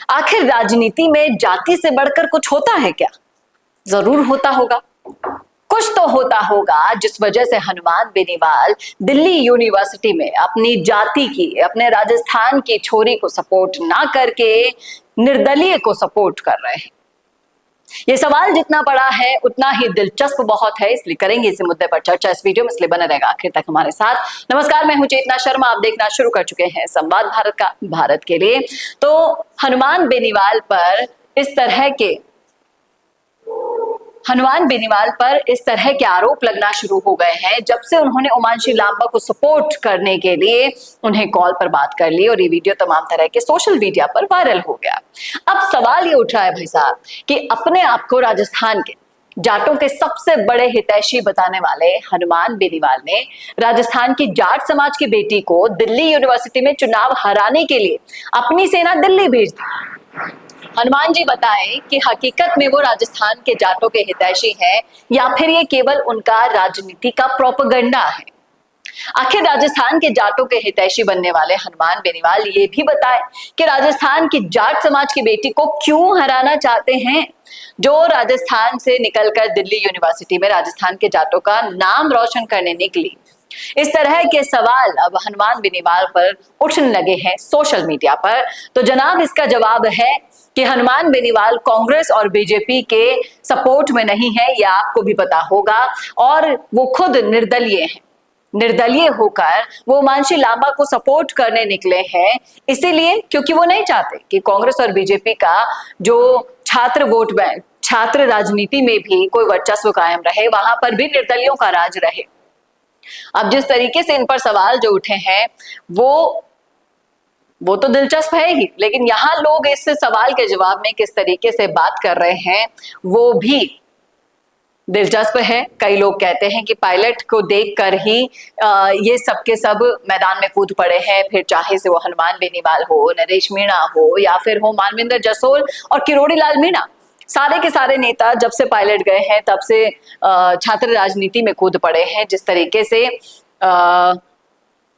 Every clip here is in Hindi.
आखिर राजनीति में जाति से बढ़कर कुछ होता है क्या? जरूर होता होगा, कुछ तो होता होगा जिस वजह से हनुमान बेनीवाल दिल्ली यूनिवर्सिटी में अपनी जाति की, अपने राजस्थान की छोरी को सपोर्ट ना करके निर्दलीय को सपोर्ट कर रहे हैं। ये सवाल जितना बड़ा है उतना ही दिलचस्प बहुत है, इसलिए करेंगे इस मुद्दे पर चर्चा इस वीडियो में, इसलिए बना रहेगा आखिर तक हमारे साथ। नमस्कार, मैं हूं चेतना शर्मा, आप देखना शुरू कर चुके हैं संवाद भारत का, भारत के लिए। तो हनुमान बेनीवाल पर इस तरह के आरोप लगना शुरू हो गए हैं जब से उन्होंने उमांशी लांबा को सपोर्ट करने के लिए उन्हें कॉल पर बात कर ली और ये वीडियो तमाम तरह के सोशल मीडिया पर वायरल हो गया। अब सवाल ये उठ रहा है भाई साहब कि अपने आप को राजस्थान के जाटों के सबसे बड़े हितैषी बताने वाले हनुमान बेनीवाल ने राजस्थान की जाट समाज की बेटी को दिल्ली यूनिवर्सिटी में चुनाव हराने के लिए अपनी सेना दिल्ली भेज दी। हनुमान जी बताएं कि हकीकत में वो राजस्थान के जाटों के हितैषी हैं या फिर ये केवल उनका राजनीति का प्रोपेगेंडा है। आखिर राजस्थान के जाटों के हितैषी बनने वाले हनुमान बेनीवाल ये भी बताएं कि राजस्थान की जाट समाज की बेटी को क्यों हराना चाहते हैं, जो राजस्थान से निकलकर दिल्ली यूनिवर्सिटी में राजस्थान के जाटों का नाम रोशन करने निकली। इस तरह के सवाल अब हनुमान बेनीवाल पर उठने लगे हैं सोशल मीडिया पर। तो जनाब, इसका जवाब है कि हनुमान बेनीवाल कांग्रेस और बीजेपी के सपोर्ट में नहीं है, यह आपको भी पता होगा, और वो खुद निर्दलीय हैं। निर्दलीय होकर वो उमांशी लांबा को सपोर्ट करने निकले हैं, इसीलिए क्योंकि वो नहीं चाहते कि कांग्रेस और बीजेपी का जो छात्र वोट बैंक, छात्र राजनीति में भी कोई वर्चस्व कायम रहे, वहां पर भी निर्दलियों का राज रहे। अब जिस तरीके से इन पर सवाल जो उठे हैं वो तो दिलचस्प है ही, लेकिन यहाँ लोग इस सवाल के जवाब में किस तरीके से बात कर रहे हैं वो भी दिलचस्प है। कई लोग कहते हैं कि पायलट को देखकर ही ये सब के सब मैदान में कूद पड़े हैं, फिर चाहे से वो हनुमान बेनीवाल हो, नरेश मीणा हो, या फिर हो मानविंदर जसोल और किरोड़ी लाल मीणा। सारे के सारे नेता जब से पायलट गए हैं तब से छात्र राजनीति में कूद पड़े हैं। जिस तरीके से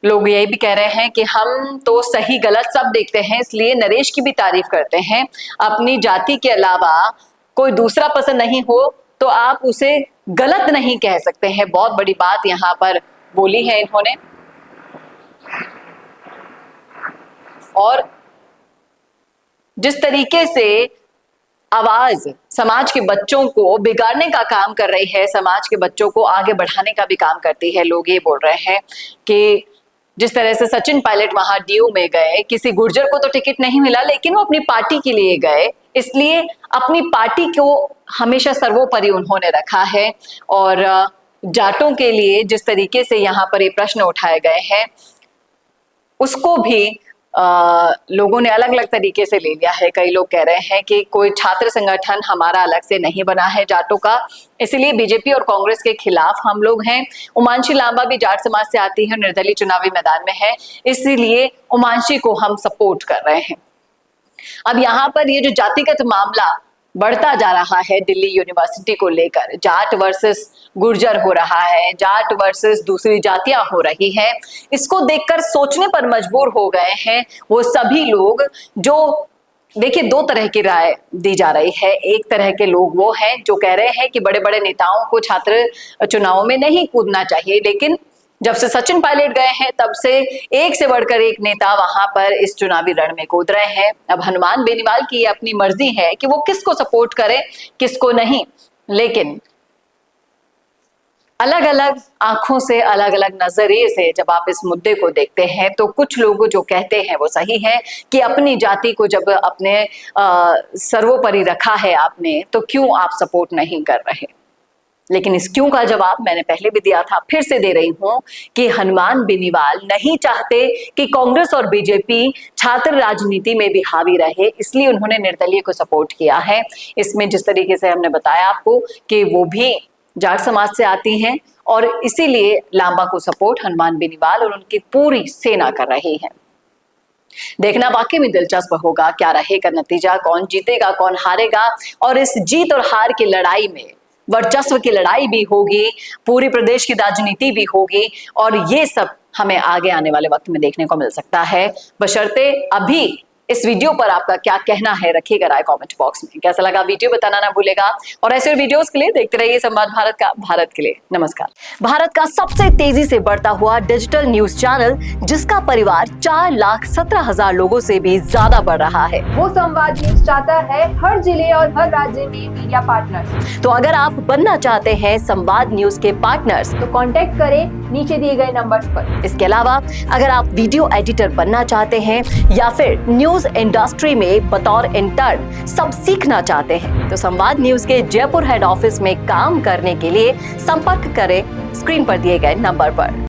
लोग यही भी कह रहे हैं कि हम तो सही गलत सब देखते हैं, इसलिए नरेश की भी तारीफ करते हैं। अपनी जाति के अलावा कोई दूसरा पसंद नहीं हो तो आप उसे गलत नहीं कह सकते हैं। बहुत बड़ी बात यहाँ पर बोली है इन्होंने। और जिस तरीके से आवाज समाज के बच्चों को बिगाड़ने का काम कर रही है, समाज के बच्चों को आगे बढ़ाने का भी काम करती है। लोग ये बोल रहे हैं कि जिस तरह से सचिन पायलट वहां डीयू में गए, किसी गुर्जर को तो टिकट नहीं मिला, लेकिन वो अपनी पार्टी के लिए गए, इसलिए अपनी पार्टी को हमेशा सर्वोपरि उन्होंने रखा है। और जाटों के लिए जिस तरीके से यहाँ पर ये प्रश्न उठाए गए हैं उसको भी लोगों ने अलग अलग तरीके से ले लिया है। कई लोग कह रहे हैं कि कोई छात्र संगठन हमारा अलग से नहीं बना है जाटों का, इसलिए बीजेपी और कांग्रेस के खिलाफ हम लोग हैं। उमांशी लांबा भी जाट समाज से आती है, निर्दलीय चुनावी मैदान में है, इसीलिए उमांशी को हम सपोर्ट कर रहे हैं। अब यहाँ पर ये जो जातिगत मामला बढ़ता जा रहा है दिल्ली यूनिवर्सिटी को लेकर, जाट वर्सेस गुर्जर हो रहा है, जाट वर्सेस दूसरी जातियां हो रही है, इसको देखकर सोचने पर मजबूर हो गए हैं वो सभी लोग जो, देखिए, दो तरह की राय दी जा रही है। एक तरह के लोग वो हैं जो कह रहे हैं कि बड़े बड़े नेताओं को छात्र चुनाव में नहीं कूदना चाहिए, लेकिन जब से सचिन पायलट गए हैं तब से एक से बढ़कर एक नेता वहां पर इस चुनावी रण में कूद रहे हैं। अब हनुमान बेनीवाल की अपनी मर्जी है कि वो किसको सपोर्ट करे किसको नहीं, लेकिन अलग अलग आंखों से, अलग अलग नजरिए से जब आप इस मुद्दे को देखते हैं तो कुछ लोग जो कहते हैं वो सही है कि अपनी जाति को जब अपने सर्वोपरि रखा है आपने, तो क्यों आप सपोर्ट नहीं कर रहे। लेकिन इस क्यों का जवाब मैंने पहले भी दिया था, फिर से दे रही हूं कि हनुमान बेनीवाल नहीं चाहते कि कांग्रेस और बीजेपी छात्र राजनीति में भी हावी रहे, इसलिए उन्होंने निर्दलीय को सपोर्ट किया है। इसमें जिस तरीके से हमने बताया आपको कि वो भी जाट समाज से आती हैं और इसीलिए लांबा को सपोर्ट हनुमान बेनीवाल और उनकी पूरी सेना कर रही है। देखना वाकई में दिलचस्प होगा क्या रहेगा नतीजा, कौन जीतेगा कौन हारेगा, और इस जीत और हार की लड़ाई में वर्चस्व की लड़ाई भी होगी, पूरी प्रदेश की राजनीति भी होगी, और ये सब हमें आगे आने वाले वक्त में देखने को मिल सकता है, बशर्ते अभी इस वीडियो पर आपका क्या कहना है, रखिएगा राय कमेंट बॉक्स में। कैसा लगा वीडियो बताना ना भूलेगा और ऐसे वीडियोस के लिए देखते रहिए संवाद भारत का। भारत के लिए नमस्कार। भारत का सबसे तेजी से बढ़ता हुआ डिजिटल न्यूज चैनल, जिसका परिवार 4,17,000 लोगों से भी ज्यादा बढ़ रहा है, वो संवाद न्यूज चाहता है हर जिले और हर राज्य में मीडिया पार्टनर्स। तो अगर आप बनना चाहते हैं संवाद न्यूज के पार्टनर्स, तो कांटेक्ट करें नीचे दिए गए नंबर्स पर। इसके अलावा अगर आप वीडियो एडिटर बनना चाहते हैं या फिर न्यूज इंडस्ट्री में बतौर इंटर्न सब सीखना चाहते हैं, तो संवाद न्यूज के जयपुर हेड ऑफिस में काम करने के लिए संपर्क करें स्क्रीन पर दिए गए नंबर पर।